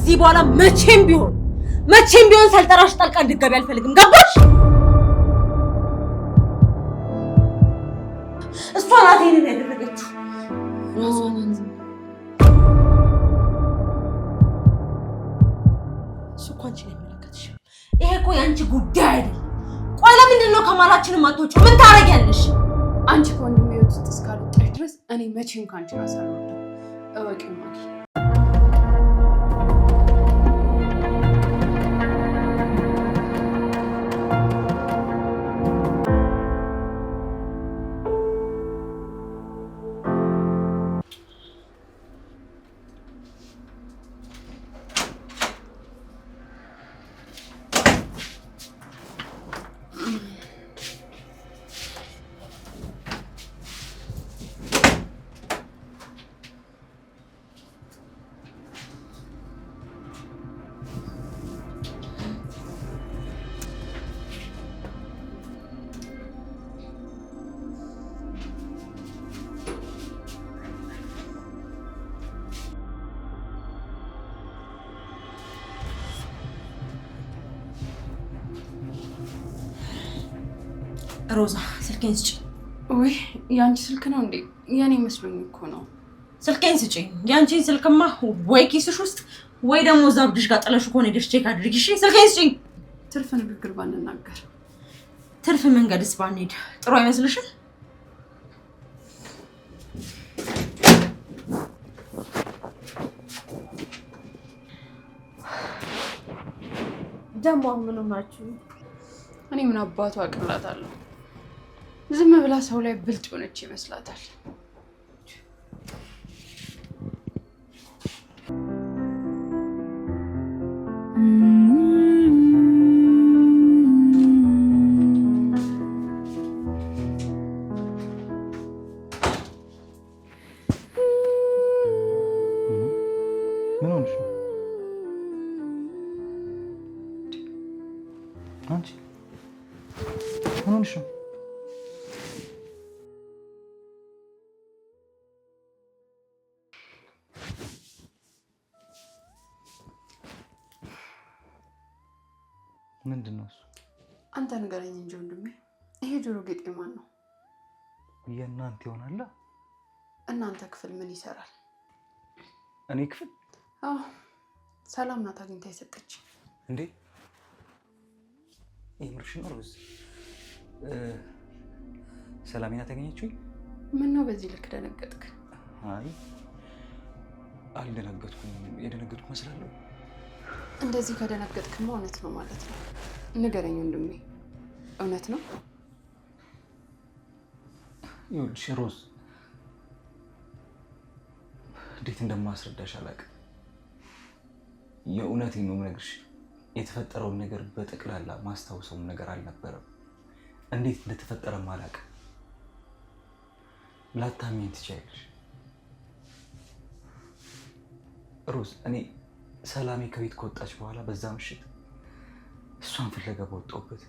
ከዚህ በኋላ መቼም ቢሆን ሳልጠራሽ ጣልቃ እንድትገቢ አልፈልግም። ገባሽ? እሷ ናት ይሄንን ያደረገችው። እሱ እኮ አንቺን አይመለከትሽም። ይሄ እኮ የአንቺ ጉዳይ አይደለም። ቆይ ለምንድን ነው ከማላችን የማትወጪው? ምን ታረጊያለሽ? አንቺ ከወንድሜ ህይወት ውስጥ እስካልወጣሽ ድረስ እኔ መቼም ከአንቺ ራስ አልወጣም። እወቂው ማኪ። ሮዛ ስልኬን ስጪኝ። ወይ ያንቺ ስልክ ነው እንዴ? የኔ መስሎኝ እኮ ነው። ስልኬን ስጪኝ። ያንቺን ስልክማ ወይ ኪስሽ ውስጥ ወይ ደግሞ እዛ ብድሽ ጋር ጥለሽ ከሆነ ሄደሽ ቼክ አድርጊ። እሺ ስልኬን ስጪኝ። ትርፍ ንግግር ባንናገር፣ ትርፍ መንገድስ ባንሄድ ጥሩ አይመስልሽም? ደግሞ ምን ሆናችሁ? እኔ ምን አባቱ አቅላታለሁ። ዝም ብላ ሰው ላይ ብልጥ ሆነች ይመስላታል። ምን ሆነሽ ነው አንቺ? ምን ሆነሽ ነው? ምንድን ነው እሱ? አንተ ንገረኝ እንጂ ወንድሜ፣ ይሄ ጆሮ ጌጤ ማን ነው? የእናንተ ይሆናል። እናንተ ክፍል ምን ይሰራል? እኔ ክፍል? አዎ፣ ሰላም ናት አግኝታ የሰጠች። እንዴ የምርሽ ነው ሮዝ? ሰላሜ ናት ያገኘችው? ምን ነው በዚህ ልክ ደነገጥክ? አይ አልደነገጥኩም። የደነገጥኩ መስላለሁ? እንደዚህ ከደነገጥክማ እውነት ነው ማለት ነው። ንገረኝ ወንድሜ፣ እውነት ነው? ይኸውልሽ ሮዝ፣ እንዴት እንደማስረዳሽ አላውቅም። የእውነቴን ነው የምነግርሽ። የተፈጠረውን ነገር በጠቅላላ ማስታወሰውን ነገር አልነበረም። እንዴት እንደተፈጠረም አላውቅም። ላታምኚኝ ትችያለሽ ሮዝ። እኔ ሰላሜ ከቤት ከወጣች በኋላ በዛ ምሽት እሷን ፍለጋ በወጣሁበት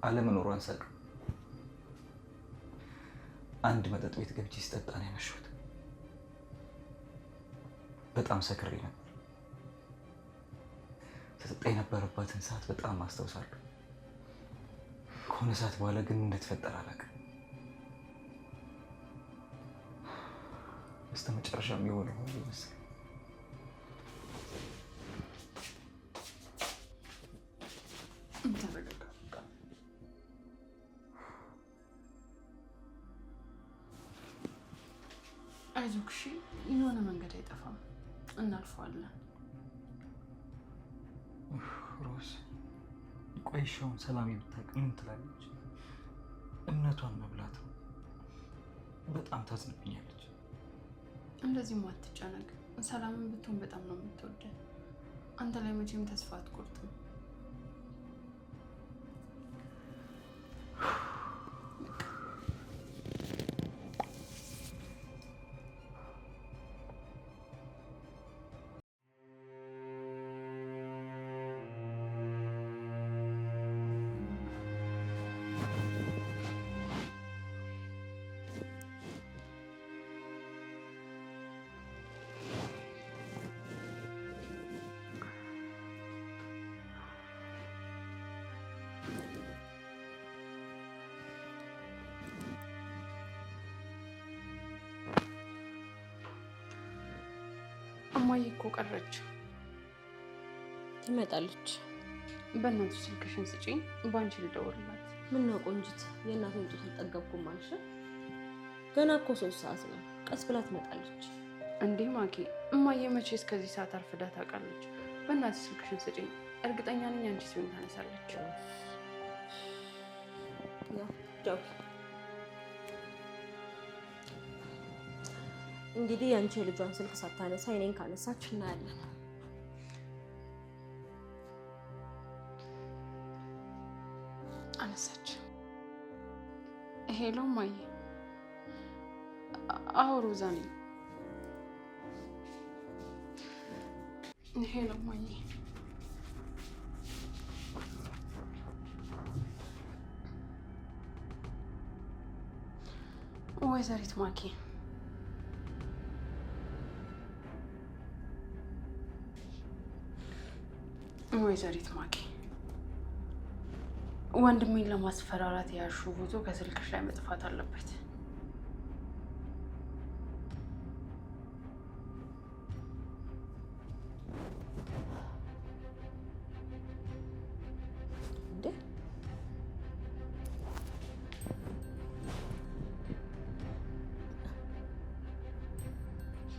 አለመኖሯን ሳቅ አንድ መጠጥ ቤት ገብቼ ስጠጣ ነው ያመሸሁት። በጣም ሰክሬ ነበር። ስጠጣ የነበረባትን ሰዓት በጣም አስታውሳለሁ። ከሆነ ሰዓት በኋላ ግን እንደተፈጠረ አላውቅም። በስተመጨረሻም የሆነ ሆኖ መሰለኝ። አይዞህ እሺ፣ የሆነ መንገድ አይጠፋም፣ እናልፈዋለን። ሮዝ ቆይሻውን ሰላሜ ብታውቅ ምን ትላለች? እምነቷን መብላት ነው። በጣም ታዝንብኛለች። እንደዚህም አትጨነቅ። ሰላምን ብትሆን በጣም ነው የምትወደው። አንተ ላይ መቼም ተስፋ አትቆርጥም። እማዬ እኮ ቀረች። ትመጣለች። በእናትሽ ስልክሽን ስጪኝ፣ ባንቺ ልደውልላት። ምን ነው ቆንጂት፣ የእናቴን ጡት አልጠገብኩም ማለት ነው? ገና እኮ 3 ሰዓት ነው። ቀስ ብላ ትመጣለች። እንዴ ማኪ፣ እማዬ መቼ እስከዚህ ሰዓት አርፍዳ ታውቃለች? በእናትሽ ስልክሽን ስጪኝ። እርግጠኛ ነኝ አንቺ ሲሆን ታነሳለች። እንግዲህ አንቺ ልጇን ስልክ ሳታነሳ እኔን ካነሳች እናያለን። አነሳች። ሄሎ ማየ። አዎ ሮዛ ነኝ። ሄሎ ማየ። ወይዘሪት ማኪ፣ ወይዘሪት ማኪ፣ ወንድሜን ለማስፈራራት ያልሽው ፎቶ ከስልክሽ ላይ መጥፋት አለበት። እንዴ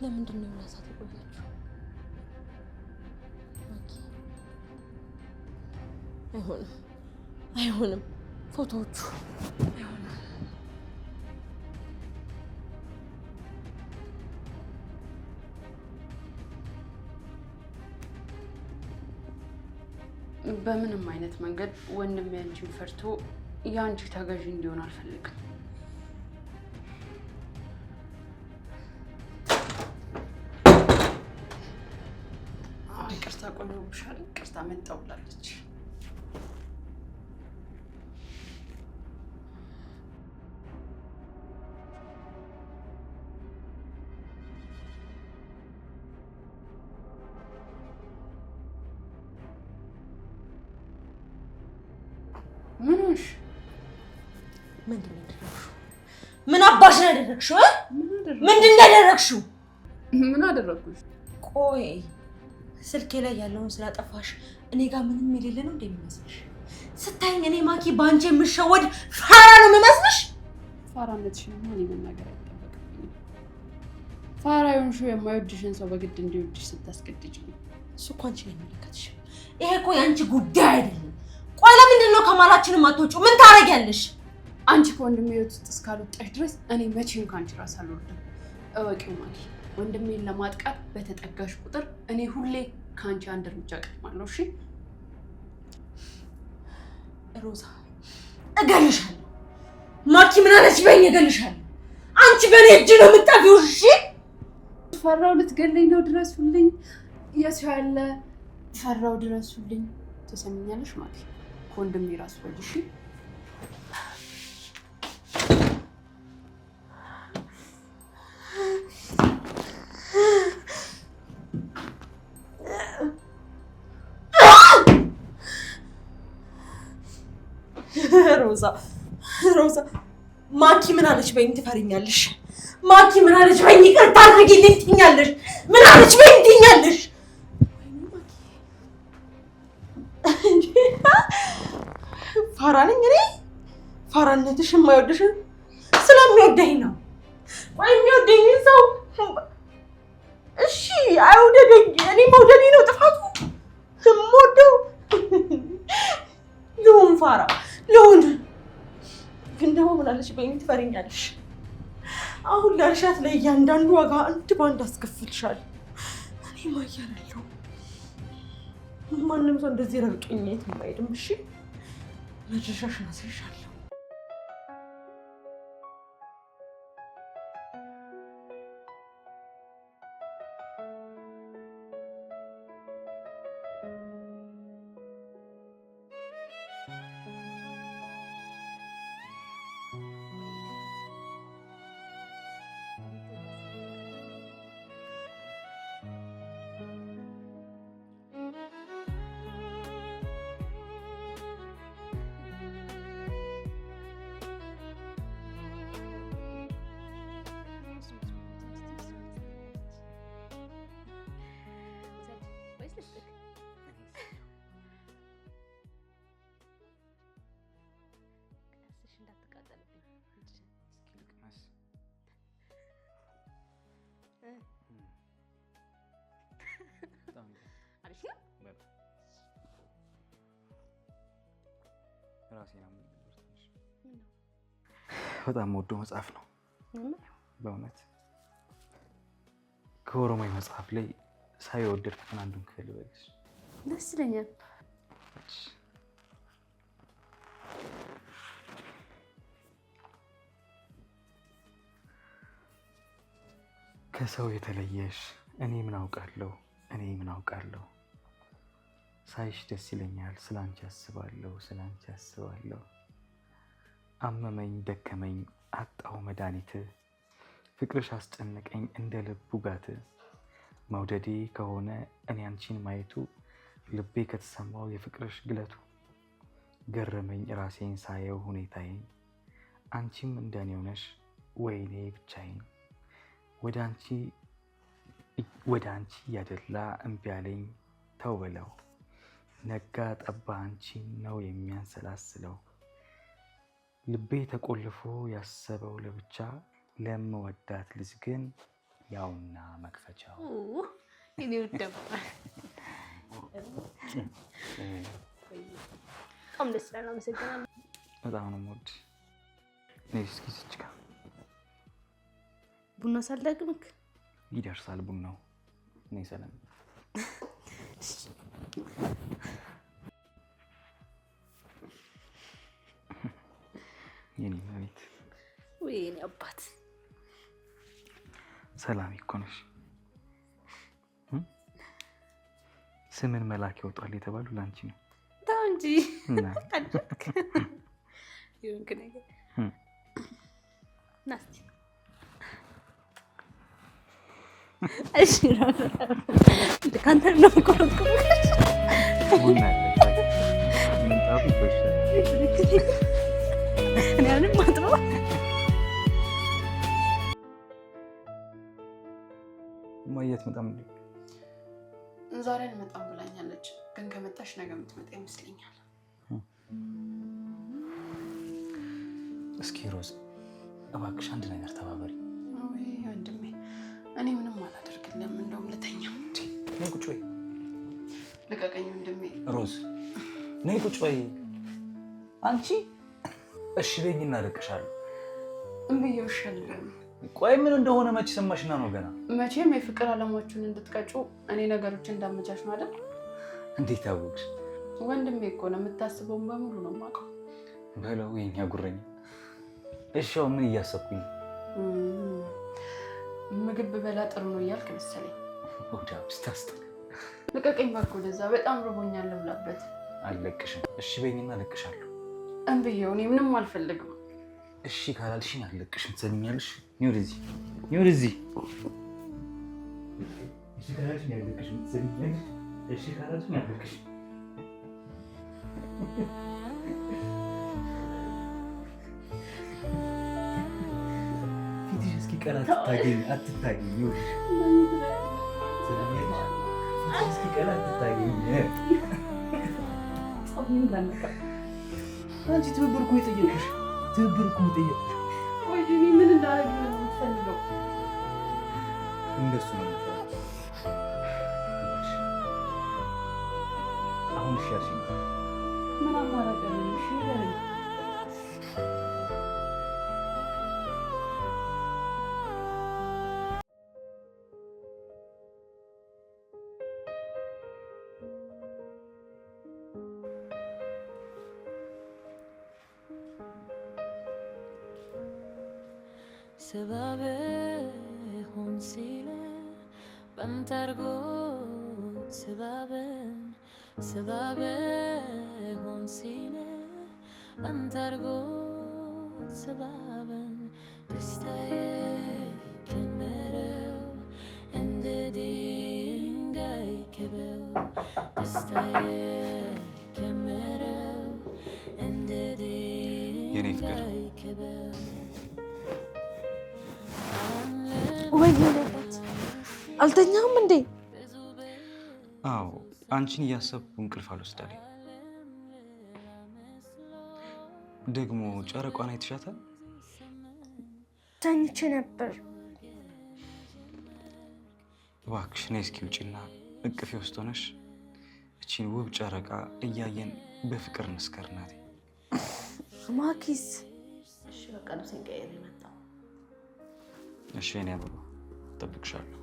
ለምንድን ነው ያሳት ቆያችሁ? አይሆንም ፎቶዎቹ አይሆንም። በምንም አይነት መንገድ ወንድሜ አንቺን ፈርቶ የአንቺ ተገዥ እንዲሆን አልፈልግም። ይቅርታ ቆየሁብሻል። ይቅርታ መጣሁ ብላለች። ምንሽ? ምንድን ነው ያደረግሽው? ምን አባሽ ነው ያደረግሽው? ምንድን ነው ያደረግሽው? ምን አደረግኩሽ? ቆይ ስልኬ ላይ ያለውን ስላጠፋሽ እኔ ጋር ምንም የሌለ ነው እንደሚመስልሽ? ስታይኝ እኔ ማኪ ባንቺ የምሸወድ ፋራ ነው የምመስልሽ? ፋራነትሽን ማን መናገር አይጠበቅብኝም። ፋራ የሆንሽው የማይወድሽን ሰው በግድ እንዲወድሽ ስታስገድጅ ነው። እሱ እኮ አንቺን አይመለከትሽም። ይሄ እኮ የአንቺ ጉዳይ አይደለም። ቆይ ለምንድን ነው ከማላችን የማትወጪው? ምን ታረጊያለሽ? አንቺ ከወንድሜ ህይወት ውስጥ እስካልወጣሽ ድረስ እኔ መቼም ከአንቺ ራስ አልወርድም። እወቂው ማኪ፣ ወንድሜን ለማጥቃት በተጠጋሽ ቁጥር እኔ ሁሌ ከአንቺ አንድ እርምጃ ቀድማለሁ። እሺ ሮዛ፣ እገልሻለሁ። ማኪ ምን አለች በይኝ፣ እገልሻለሁ። አንቺ በእኔ እጅ ነው የምትጠፊው። እሺ ፈራው፣ ልትገለኝ ነው፣ ድረሱልኝ። የት ያለ ፈራው፣ ድረሱልኝ። ትሰሚኛለሽ ማኪ? ከወንድሜ ራስ ወልድ። እሺ ሮዛ፣ ማኪ ምን አለች በይኝ ትፈሪኛለሽ? ማኪ ምን አለች በይኝ ይቅርታ አድርጊልኝ ትይኛለሽ? ምን አለች በይኝ ትይኛለሽ? ፋራ ነኝ እኔ? ፋራነትሽ የማይወድሽን ስለሚወደኝ ነው። ቆይ የሚወደኝ ሰው እሺ አይወደደኝ፣ እኔ መውደዴ ነው ጥፋቱ? የምወደው ልሁን ፋራ ልሁን። ግን ደግሞ ምን አለች በይኝ ትፈሪኛለሽ? አሁን ላልሻት ለእያንዳንዱ ዋጋ አንድ ባንድ አስከፍልሻለሁ። እኔ ማያለሁ ማንም ሰው እንደዚህ ረግጦኝ የትም አይሄድም። እሺ መድረሻሽን አሳይሻለሁ። አሪፍ ነው። በጣም ወዶ መጽሐፍ ነው በእውነት። ከኦሮማይ መጽሐፍ ላይ ሳይወደድኩትን አንዱን ክፍል ልበልሽ። ደስ ይለኛል። ከሰው የተለየሽ እኔ ምን አውቃለሁ ሳይሽ ደስ ይለኛል ስላንቺ አስባለሁ አመመኝ ደከመኝ አጣው መድኃኒት ፍቅርሽ አስጨነቀኝ እንደ ልቡ ጋት መውደዴ ከሆነ እኔ አንቺን ማየቱ ልቤ ከተሰማው የፍቅርሽ ግለቱ ገረመኝ ራሴን ሳየው ሁኔታዬን አንቺም እንደኔው ነሽ ወይኔ ብቻዬን ወደ አንቺ ያደላ እምቢ አለኝ ተው በለው ነጋ ጠባ አንቺን ነው የሚያንሰላስለው ልቤ ተቆልፎ ያሰበው ለብቻ ለምወዳት ልጅ ግን ያውና መክፈቻው። እኔ ወደም በጣም ደስ ይላል። አመሰግናለሁ። በጣም ነው የምወድ። ነይ እስኪ እዚች ጋር ቡና ሳልደግምክ ይደርሳል ቡናው። ነይ ሰላም። የኔ መቤት ወይኔ አባት ሰላም እኮ ነሽ። ስምን መላክ ይወጣል የተባሉ ላንቺ ነው። ታው እንጂ አድርክ ይሁን ከነገ ናስቲ እሺ ካንተ ነው ቆርጥኩ ቡና ምን ታውቁ ይችላል እኔ አሁንም ማጥበው ማየት መጣም እንዴ? ዛሬ አልመጣም ብላኛለች፣ ግን ከመጣሽ ነገ የምትመጣ ይመስለኛል። እስኪ ሮዝ እባክሽ አንድ ነገር ተባበሪ። ወይ ወንድሜ፣ እኔ ምንም አላደርግልም፣ እንደውም ልተኛ። ነይ ቁጭ በይ። ልቀቀኝ ወንድሜ። ሮዝ ነይ ቁጭ በይ። አንቺ እሺ በይኝና እለቅሻለሁ። እምብዬው ይሻላል። ቆይ ምን እንደሆነ መቼ ሰማሽና ነው? ገና መቼም የፍቅር አለማችሁን እንድትቀጩ እኔ ነገሮችን እንዳመቻች ነው አይደል? እንዴት አወቅሽ? ወንድሜ እኮ ነው፣ የምታስበውን በሙሉ ነው የማውቀው። በለው የኛ ጉረኛ። እሺ አሁን ምን እያሰብኩኝ? ምግብ ብበላ ጥሩ ነው እያልክ መሰለኝ። ወዳ ስታስተ ልቀቀኝ እባክህ ወደዛ፣ በጣም ርቦኛል። ልብላበት። አልለቅሽም። እሺ በይኝና እለቅሻለሁ። እምብዬው፣ እኔ ምንም አልፈልግም። እሺ ካላልሽኝ አልለቅሽም። ትሰሚኛለሽ? ነይ ወደዚህ፣ ነይ ወደዚህ። እሺ ካላልሽኝ አልለቅሽም። ትሰሚኛለሽ? እሺ ካላልሽኝ አልለቅሽም። ፊትሽ እስኪ ቀላ አትታገኝ። ይኸውልሽ ትሰሚኛለሽ? ፊትሽ እስኪ ቀላ አትታገኝ። አንቺ ትብብር እኮ የጠየቅሽ ቆይ እኔ ምን እንዳደረግ ነው የምትፈልገው? እንደሱ ነው የምትፈልገው? አሁን እሺ አልሽኝ። ምን አማራጭ አለኝ? እሺ ንገረኝ። سبابه هم سیله بنترگو سبابه هم سیله بنترگو سبابن دستای کنمرو انددینگای کبو دستای کنمرو انددینگای کبو ወይ ነበት አልተኛም እንዴ? አዎ አንቺን እያሰብኩ እንቅልፍ አልወስዳለኝ። ደግሞ ጨረቋን አይተሻታል? ተኝቼ ነበር። እባክሽ ነይ እስኪ ውጪና እቅፌ ውስጥ ሆነሽ እቺን ውብ ጨረቃ እያየን በፍቅር እንስከር እናቴ። ማኪስ እሺ በቃ ልብሴን ቀይሬ መጣሁ። እሺ የኔ አበባ እጠብቅሻለሁ።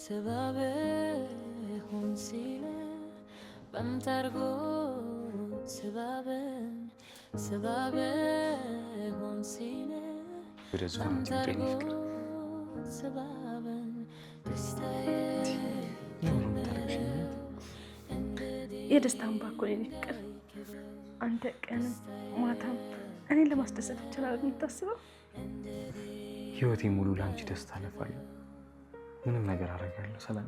سبابه هون سیله بم ترگو سبابه هون سیله بم ترگو سبابه የደስታን ባኮ የኔ ፍቅር አንተ ቀንም ማታም እኔን ለማስደሰት ይችላል የምታስበው። ህይወቴ ሙሉ ላንቺ ደስታ አለፋለሁ። ምንም ነገር አደርጋለሁ። ሰላም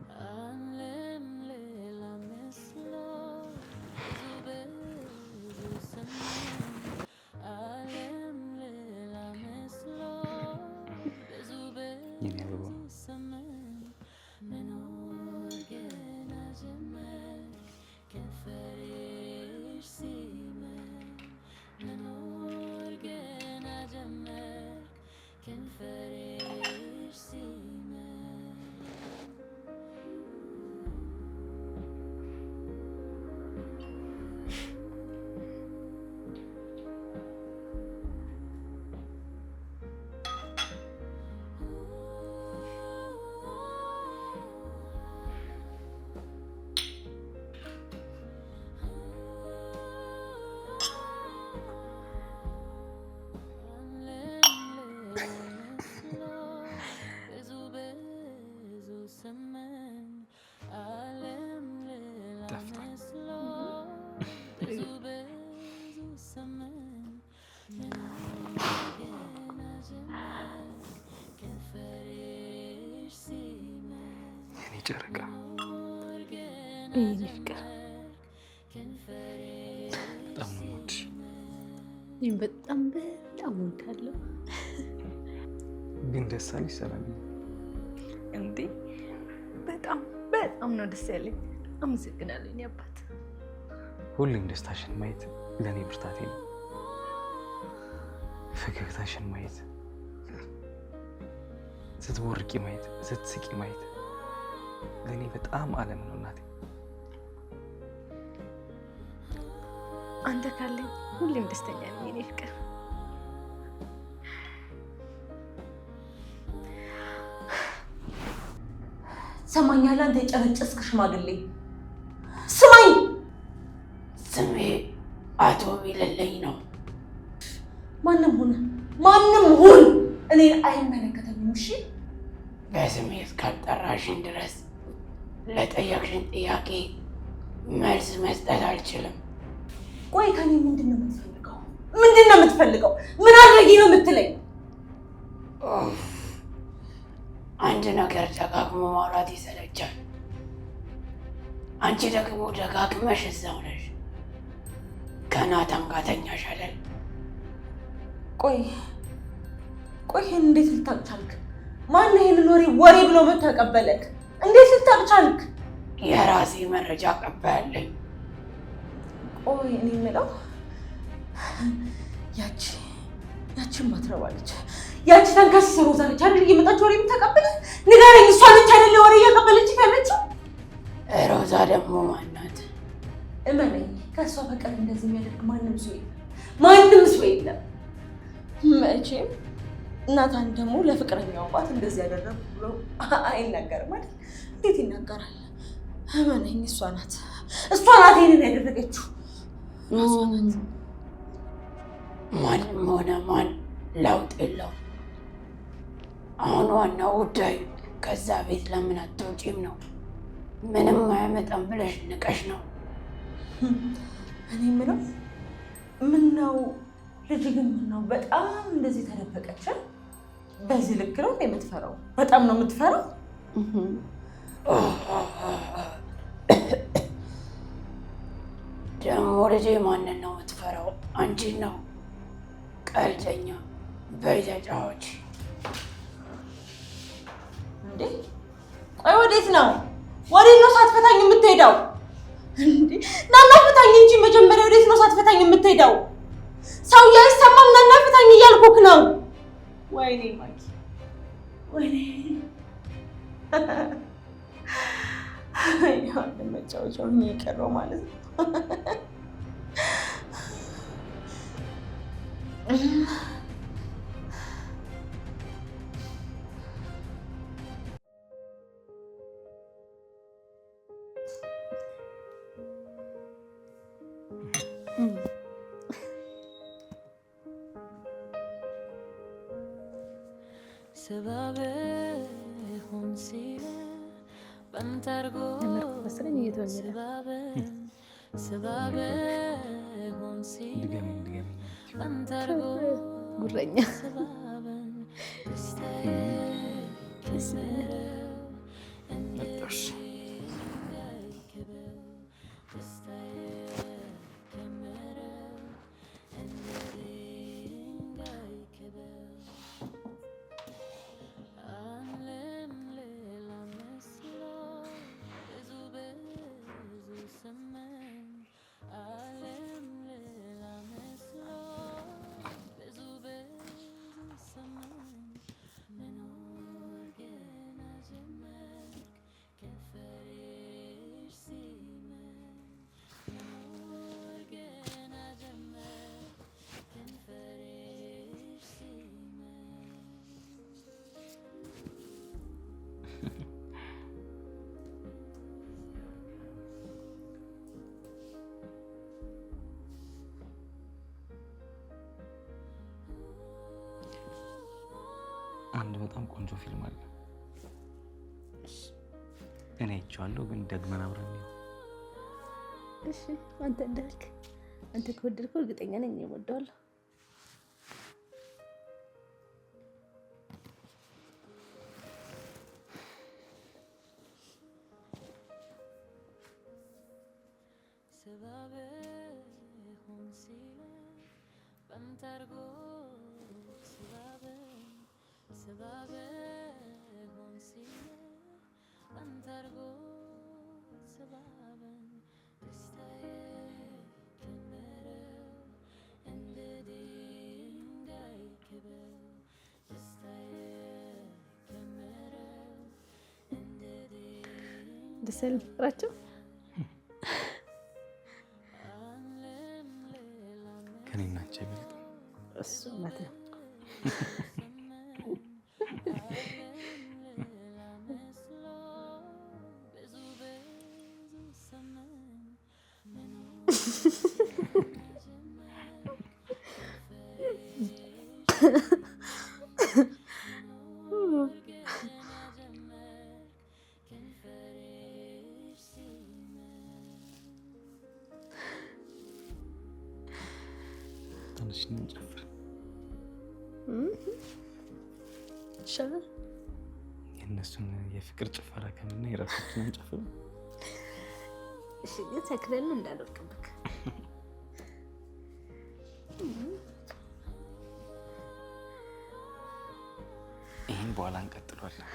የኔ አበባ ጨረቃ የኔ ፍቅር በጣም ነው የምወድሽ። እኔም በጣም እወዳለሁ። ግን ደስ አለሽ ሰላም? እንዴ በጣም ነው ደስ ያለኝ። አመሰግናለሁ የኔ አባት። ሁሌም ደስታሽን ማየት ለእኔ ብርታቴ ነው። ፈገግታሽን ማየት፣ ስትቦርቂ ማየት፣ ስትስቂ ማየት ለእኔ በጣም ዓለም ነው እናቴ። አንተ ካለኝ ሁሌም ደስተኛ ነኝ የኔ ፍቅር። ሰማኛል? አንተ የጨረጨስክ ሽማግሌ ስማኝ። ስሜ አቶ ቢልልኝ ነው። ማንም ሁን እኔን አይመለከተኝም። እሺ በስሜ እስካልጠራሽኝ ድረስ ለጠየቅሽን ጥያቄ መልስ መስጠት አልችልም። ቆይ ከኔ ምንድን ነው የምትፈልገው? ምን አድርጊ ነው የምትለኝ? አንድ ነገር ደጋግሞ ማውራት ይሰለቻል። አንቺ ደግሞ ደጋግመሽ እዛው ነሽ። ከናታን ጋር ተኛሽ አይደል? ቆይ ይሄን እንዴት ልታውቅ ቻልክ? ማን ይሄንን ወሬ ብሎ ተቀበለክ? እንዴት ልታውቅ ቻልክ? የራሴ መረጃ አቀባያለኝ። ቆይ እኔ የምለው ያቺን ማትረባለች ያቺ ተንከስ ሮዛ ነች አይደል እየመጣች ወሬ የምታቀብል? ንገረኝ፣ እሷ ነች አይደል ወሬ እያቀበለች ያለችው? ሮዛ ደግሞ ማናት? እመነኝ፣ ከእሷ በቀር እንደዚህ የሚያደርግ ማንም ሰው የለም። መቼም እናታን ደግሞ ለፍቅረኛው አባት እንደዚህ ያደረጉ ብሎ አይናገርም አይደል? እንዴት ይናገራል? እመነኝ፣ እሷ ናት ይሄንን ያደረገችው። ማንም ሆነ ማን ለውጥ የለውም። አሁን ዋናው ጉዳይ ከዛ ቤት ለምን አትወጪም ነው። ምንም አያመጣም ብለሽ ንቀሽ ነው። እኔ የምለው ምነው ልጅ ግን ምነው በጣም እንደዚህ ተደበቀች? በዚህ ልክ ነው የምትፈራው? በጣም ነው የምትፈራው? ደግሞ ልጄ ማንን ነው የምትፈራው? አንቺን ነው። ቀልደኛ በይተጫዎች እንዴ! ቆይ ወዴት ነው? ወዴት ነው ሳትፈታኝ የምትሄደው? እንዴ ናና ፍታኝ እንጂ መጀመሪያ ወዴት ነው ሳትፈታኝ የምትሄደው? ሰውዬ አይሰማም። ናና ፍታኝ እያልኩህ ነው። ወይኔ ማኪ፣ ወይኔ ያው ለመጫወቻው የቀረው ማለት ነው። ጉረኛ አንድ በጣም ቆንጆ ፊልም አለ። እኔ አይቼዋለሁ፣ ግን ደግመን አብረን ነው። እሺ አንተ እንዳልክ፣ አንተ ከወደድከው እርግጠኛ ነኝ እወደዋለሁ። ደስ ያለ ፍቅራቸው ከኔና አንቺ ይበልጥ እሱ ማለት ነው። ትንሽ እንጨፍር ይሻላል። የእነሱን የፍቅር ጭፈራ ከምና የራሳችንን እንጨፍር። እሺ ግን ሰክረን እንዳልወድቅብክ። ይህን በኋላ እንቀጥሏለን።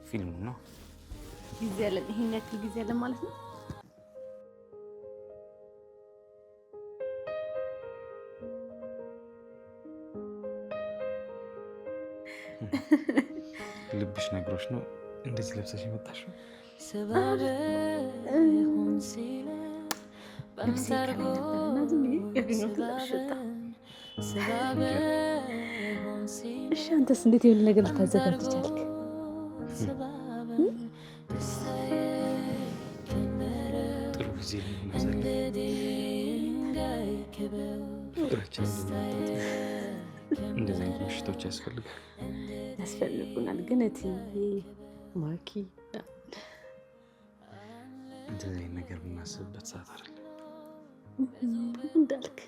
ፊልሙ ነው ጊዜ ያለን፣ ይሄን ያክል ጊዜ ያለን ማለት ነው። ልብሽ ነግሮሽ ነው እንደዚህ ለብሰሽ የመጣሽው? እሺ አንተስ እንዴት የሆነ ነገር ልታዘጋጅ ቻልክ? ጥሩ ጊዜ ለማሳለፍ ፍቅራችን እንደዚህ አይነት ምሽቶች ያስፈልጉናል። ግን እትዬ ማኪ እንደዚህ አይነት ነገር የምናስብበት ሰዓት አይደለም እንዳልክ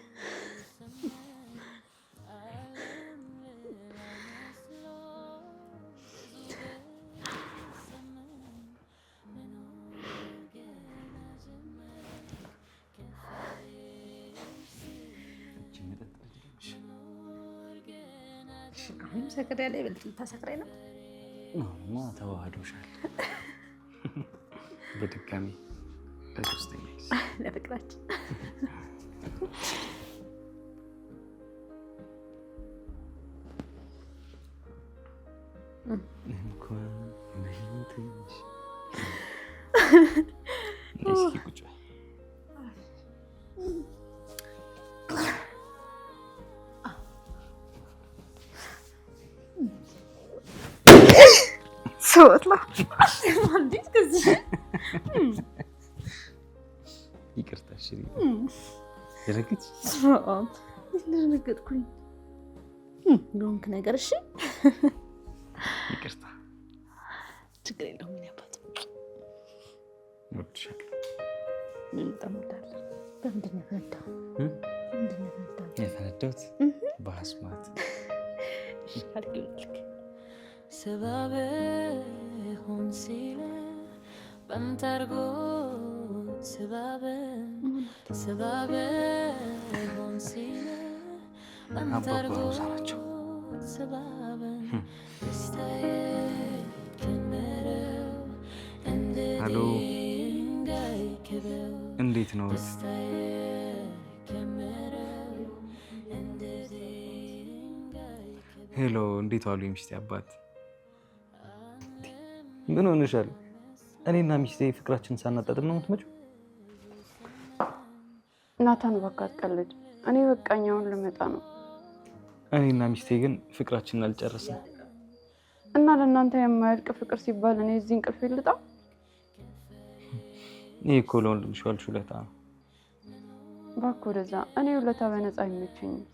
አሁን ሰክሬ ላይ በልጥ ታሰክሬ ነው ማ ተዋህዶሻል። በድጋሚ ለሶስተኛ ለፍቅራችን እንኳን በህይወትሽ እስኪ ቁጭ ሰውላ እንዴት ከዚህ ይቅርታ እሺ ደረግት እንደነገጥኩኝ ዶንክ ነገር እሺ ይቅርታ ችግር የለውም። ምን ያባት ወድሻለሁ። ምን ተሞዳለ በምንድን ነው የፈነዳው? ምንድን ነው የፈነዳሁት? በአስማት አልግልክ ሰባበ ሆን ሲለ በንተርጎ ሰባበ ሆን ሲለ በንተርጎ ሰባበ ደስታዬ ከመረው ሄሎ እንዴት ነው? ሄሎ እንዴት ዋሉ የሚስቴ አባት? ምን ሆነሻል? እኔና ሚስቴ ፍቅራችንን ሳናጣጥም ነው የምትመጪው? ናታን በቃ አትቀልድ። እኔ በቃኛውን ልመጣ ነው። እኔና ሚስቴ ግን ፍቅራችንን አልጨረስንም እና ለእናንተ የማያልቅ ፍቅር ሲባል እኔ እዚህ እንቅልፍ ልጣ? ይሄ እኮ ለወንድምሽ ዋልሽ ውለታ ነው። እባክህ ወደዛ። እኔ ውለታ በነፃ አይመቸኝም።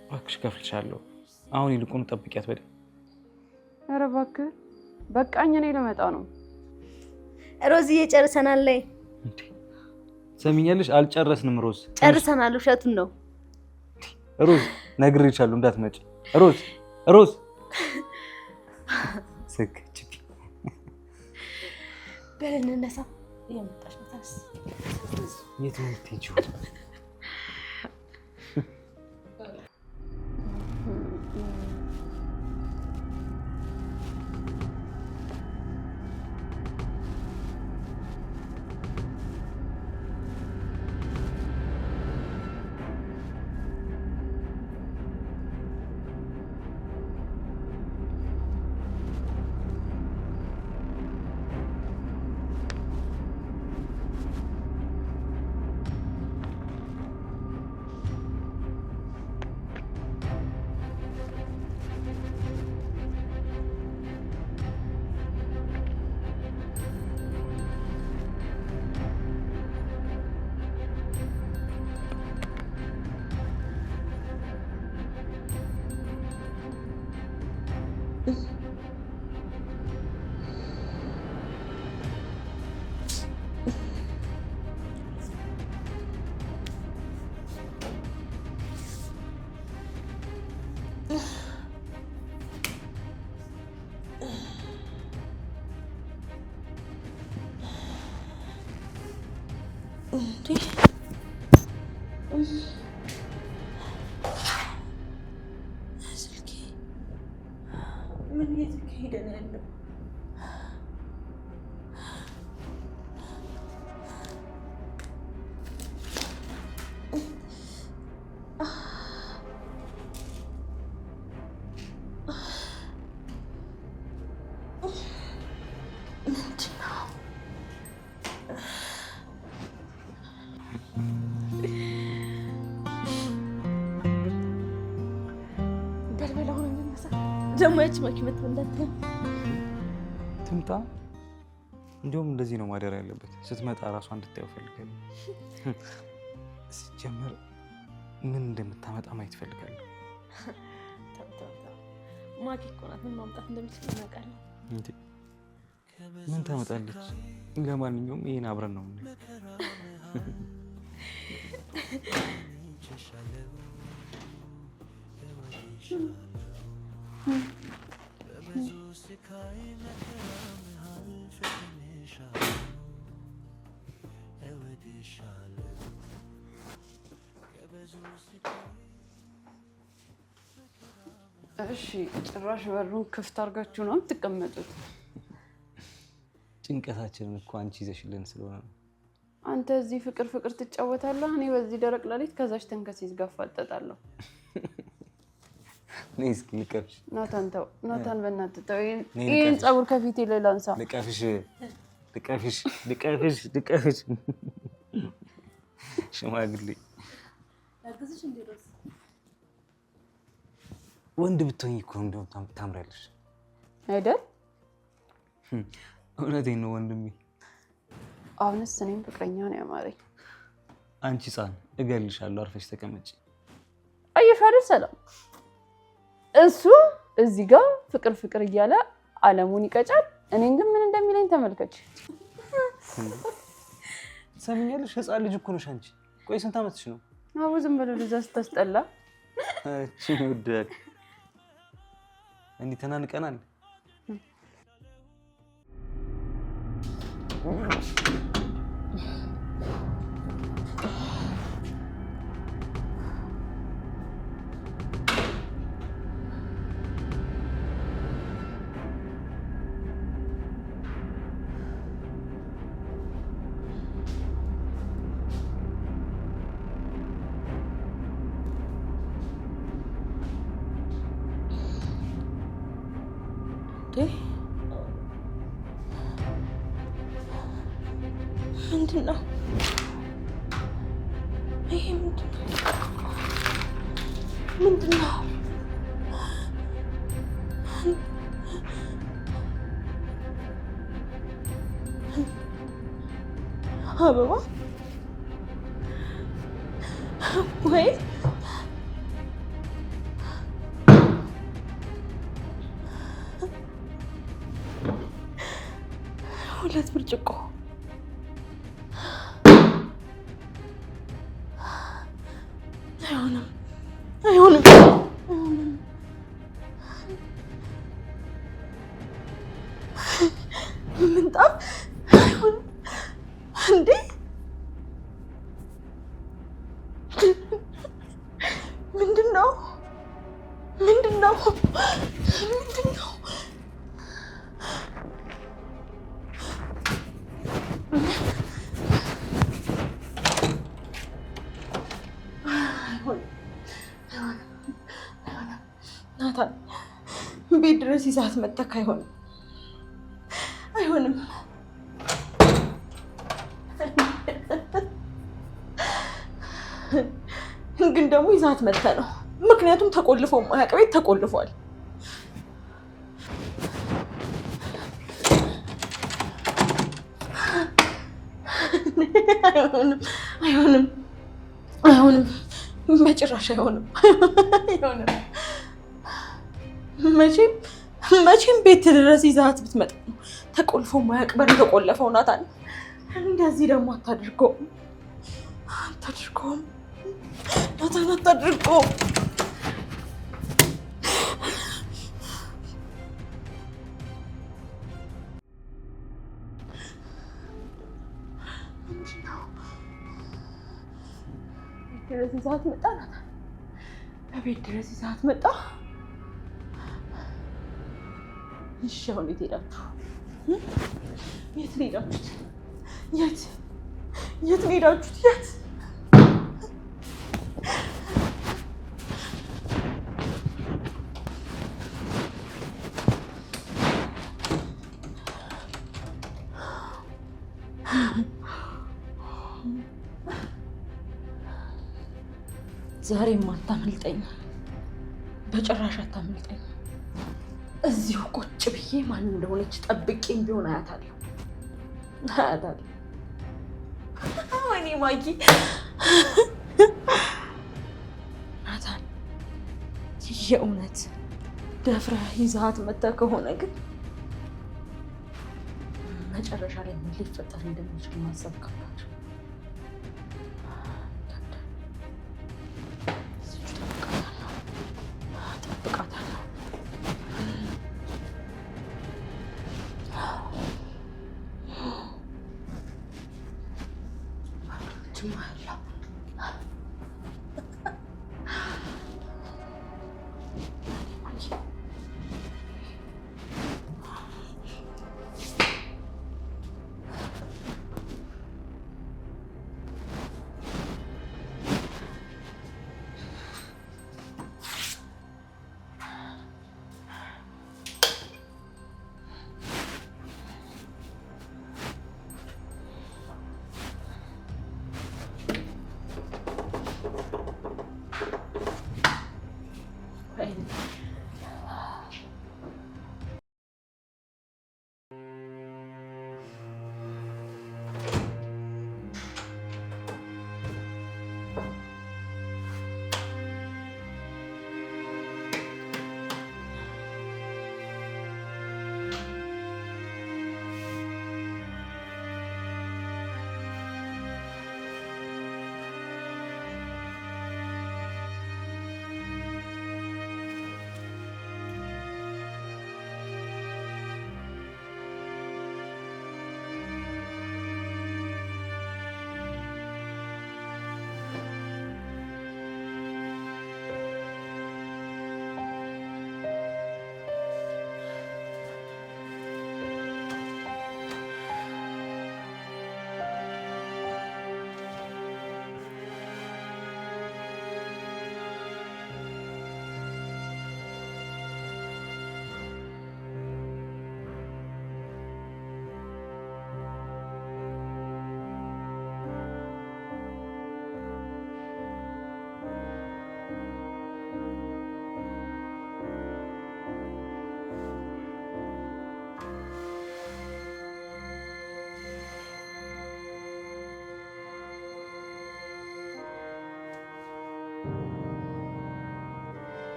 እባክሽ ከፍልሻለሁ። አሁን ይልቁን ጠብቂያት በደምብ። ኧረ እባክህ በቃኝ፣ እኔ ልመጣ ነው። ሮዝዬ ጨርሰናል ላይ እንዴ ሰሚኛለሽ? አልጨረስንም ሮዝ። ጨርሰናል። ውሸቱን ነው ሮዝ። ነግሬሻለሁ እንዳትመጪ ሮዝ። ሮዝ ስክች በለን እነሳ። የመጣሽ ነው ታስ የት ነው የምትሄጂው? ስልኬ ምን እየተካሄደ ነው ያለው? ደማች መኪና እንዳትል ትምጣ። እንዲሁም እንደዚህ ነው ማደር ያለበት። ስትመጣ ራሷ እንድታየው ፈልጋለሁ። ሲጀመር ምን እንደምታመጣ ማየት ፈልጋለሁ። ማኪ እኮ ናት ምን ማምጣት እንደምትችል እናውቃለን። ምን ታመጣለች? ለማንኛውም ይሄን አብረን ነው ምን እሺ ጭራሽ በሩን ክፍት አድርጋችሁ ነው የምትቀመጡት? ጭንቀታችንን እኮ አንቺ ይዘሽልን ስለሆነ ነው። አንተ እዚህ ፍቅር ፍቅር ትጫወታለህ፣ እኔ በዚህ ደረቅ ሌሊት ከዛች ተንከሲስ ጋር እፋጠጣለሁ። ነይ እስኪ ልቀፍሽ። ናታን ተው፣ ናታን በእናትህ ተው። ይሄን ፀጉር ከፊቴ ላይ ላንሳ። ልቀፍሽ ልቀፍሽ ልቀፍሽ። ሽማግሌ ያግዝሽ እንዴ ሮዝ? ወንድ ብትሆኚ እኮ እንደው ታምሪያለሽ አይደል? እውነቴን ነው ወንድሜ። አሁንስ እኔም ፍቅረኛ ነው ያማረኝ። አንቺ ህፃን እገልሻለሁ፣ አርፈሽ ተቀመጪ። አየሽ አይደል ሰላም፣ እሱ እዚህ ጋር ፍቅር ፍቅር እያለ አለሙን ይቀጫል። እኔን ግን ምን እንደሚለኝ ተመልከች። ሰምኛለሽ? ህፃን ልጅ እኮ ነሽ አንቺ። ቆይ ስንት ዓመትሽ ነው? አዎ ዝም ብሎ ልጅ ስታስጠላ። እቺ ውደቅ እንዴ ተናንቀናል። ምንድን ነው ይሄ? ምንድን ነው? አበባ ወይ ሁለት ብርጭቆ አይሆንም። ምንጣፍ አይሆንም እንዴ? ምንድን ነው? ናታን ቤት ድረስ ይዛት መጣክ። አይሆንም። ግን ደግሞ ይዛት መጣ ነው። ምክንያቱም ተቆልፎ ማያውቅ ቤት ተቆልፏል። አይሆንም። በጭራሽ አይሆንም። መቼም ቤት ድረስ ይዛት ብትመጣ ነው ተቆልፎ ማያውቅ በር የተቆለፈው። ናታን እንደዚህ ደግሞ አታድርገውም ናታን፣ አታድርገውም። ድረስ ይዛት መጣ ናታን፣ በቤት ድረስ ይዛት መጣ። እሺ አሁን የት ሄዳችሁ? የት ነው ሄዳችሁት? የት ነው ሄዳችሁት? ዛሬም አታመልጠኝ፣ በጭራሽ አታመልጠኝ። እዚሁ ቁጭ ብዬ ማን እንደሆነች ጠብቄም ቢሆን አያታለሁ። ወይኔ ማጊ። ናታን የእውነት ደፍረህ ይዘሃት መተህ ከሆነ ግን መጨረሻ ላይ ምን ሊፈጠር እንደሚችል ማሰብ ከባድ።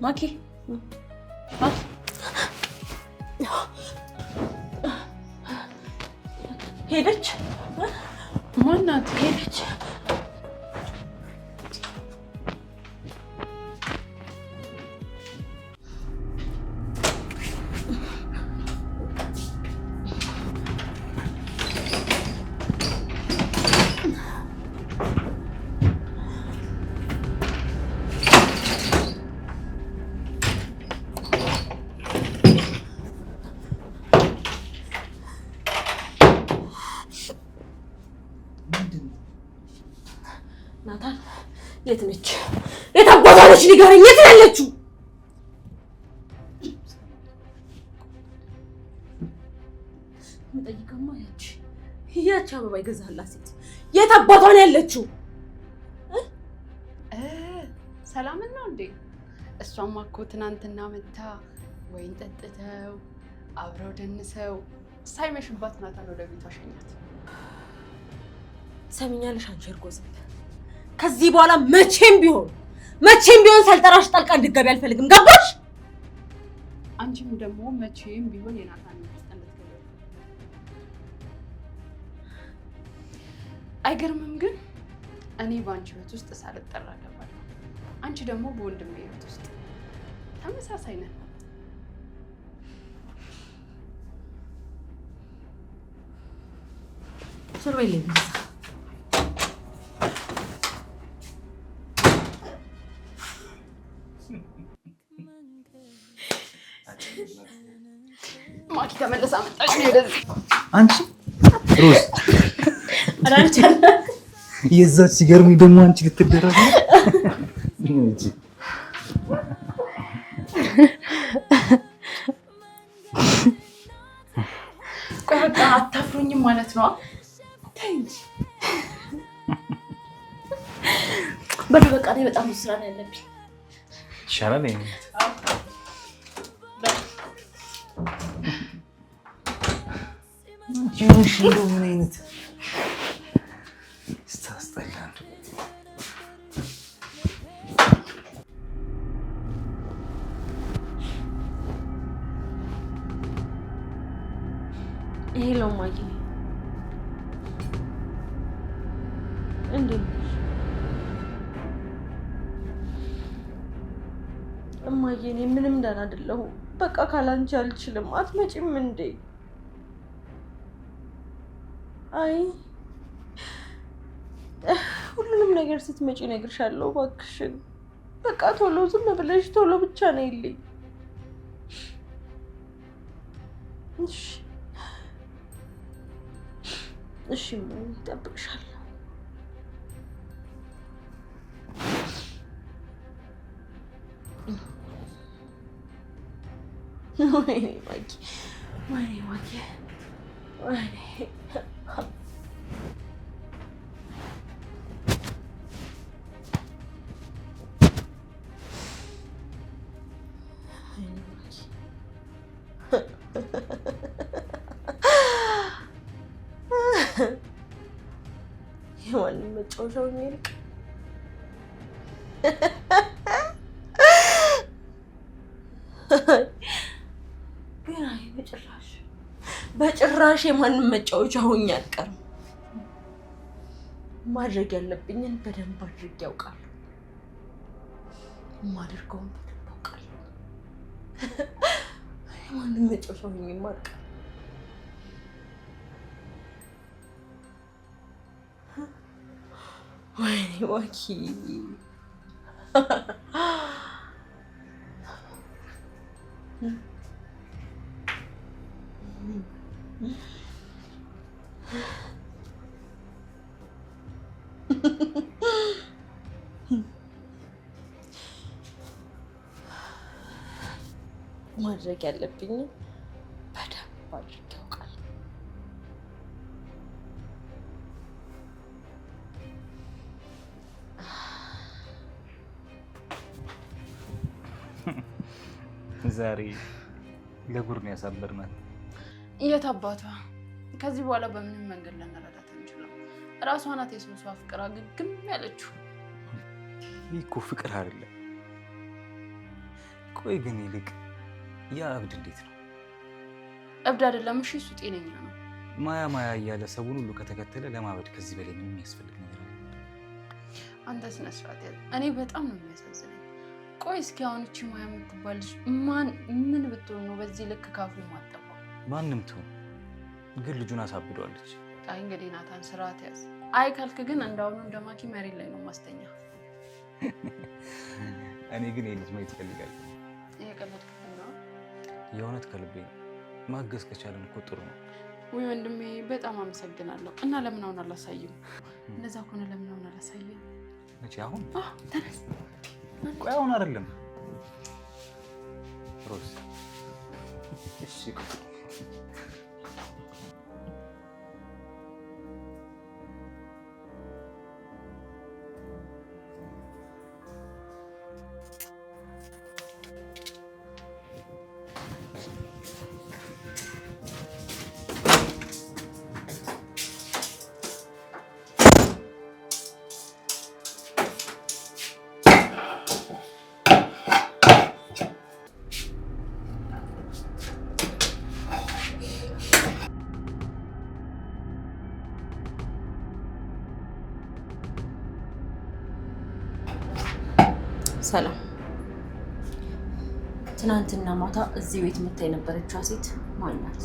ማኪ ሄደች። ማናት? ሄደች። ናታን የት ነች? የት አባቷ ነች? ንገረኝ፣ የት ነው ያለችው? የምጠይቀማ ያቺ አበባ ይገዛላት ሴት የት አባቷ ነው ያለችው? ሰላምን ነው እንዴ? እሷማ እኮ ትናንትና መታ ወይን ጠጥተው አብረው ደንሰው ሳይመሽባት ናታን ወደ ቤቷ ሸኛት። ሰሚኛለሽ አንቺ እርጎ ዝም ከዚህ በኋላ መቼም ቢሆን ሳልጠራሽ ጣልቃ እንድትገቢ አልፈልግም። ገባሽ? አንቺም ደግሞ መቼም ቢሆን የናታን እንድትገቢ። አይገርምም? ግን እኔ በአንቺ ቤት ውስጥ ሳልጠራ ገባለሁ፣ አንቺ ደግሞ በወንድሜ ቤት ውስጥ። ተመሳሳይ ነን። ሰርቤል ማኪ ተመለሳ መጣች ነው ወደዚህ። አንቺ ሮዝ አራንቺ የዛች ሲገርምኝ ደግሞ አንቺ ልትደረግ ነው እንጂ ቆይ በቃ አታፍሩኝም ማለት ነው? ተይ እንጂ በቃ እኔ በጣም ስራ ነው ያለብኝ። ይሻላል ይሄ ጅንሽ እንደው ምን አይነት ስታስጠላል። ሄሎ ማዬ፣ እንዴት ነሽ? እማዬ እኔ ምንም ደህና አይደለሁም። በቃ ካላንቺ አልችልም። አትመጪም እንዴ? አይ ሁሉንም ነገር ስትመጪ እነግርሻለሁ። እባክሽን በቃ ቶሎ ዝም ብለሽ ቶሎ ብቻ ነው ይልኝ። እሺ ምን እጠብቅሻለሁ። ወይኔ ማኪ፣ ወይኔ ማኪ፣ ወይኔ የማንም መጫወቻው የሚልቅ ግን አይ በጭራሽ የማንም መጫወቻ ሆኜ አልቀርም። ማድረግ ያለብኝን በደንብ አድርጌ ያውቃለሁ። ማድረገውን በደንብ አውቃለሁ። የማንም መጫወቻ ሆኜ አልቀርም። ወይኔ ዋኪ ማድረግ ያለብኝ ዛሬ ለጉር ነው ያሳበርናል። የት አባቷ ከዚህ በኋላ በምንም መንገድ ልንረዳት አንችልም። ራሷ ናት የሱሷ ፍቅር አግግም ያለችው። ይህ እኮ ፍቅር አይደለም። ቆይ ግን ይልቅ ያ እብድ እንዴት ነው? እብድ አይደለም። እሺ እሱ ጤነኛ ነው። ማያ ማያ እያለ ሰውን ሁሉ ከተከተለ ለማበድ ከዚህ በላይ ምንም የሚያስፈልግ ነገር አለ? አንተ ስነ ስርዓት ያዝ። እኔ በጣም ነው የሚያሳዝነኝ። ቆይ እስኪ አሁን እቺ ማያ የምትባል ልጅ ምን ብትሆን ነው በዚህ ልክ ካፉ ማጠፋው? ማንም ትሆን ግን ልጁን አሳብደዋለች። አይ እንግዲህ ናታን ስርዓት ያዝ። አይ ካልክ ግን እንዳሁኑ እንደማኪ መሬት ላይ ነው ማስተኛ። እኔ ግን ይሄ ልጅ ማየት እፈልጋለሁ። የቀለድክብኝ ነው? የእውነት ከልቤ ነው። ማገዝ ከቻለን እኮ ጥሩ ነው። ወይ ወንድሜ በጣም አመሰግናለሁ። እና ለምን አሁን አላሳይም? እንደዛ ከሆነ ለምን አሁን አላሳይም? መቼ? አሁን? ተነስ። ቆይ አሁን አይደለም ሮዝ። እሺ ሰላም። ትናንትና ማታ እዚህ ቤት መታ የነበረችው ሴት ማን ናት?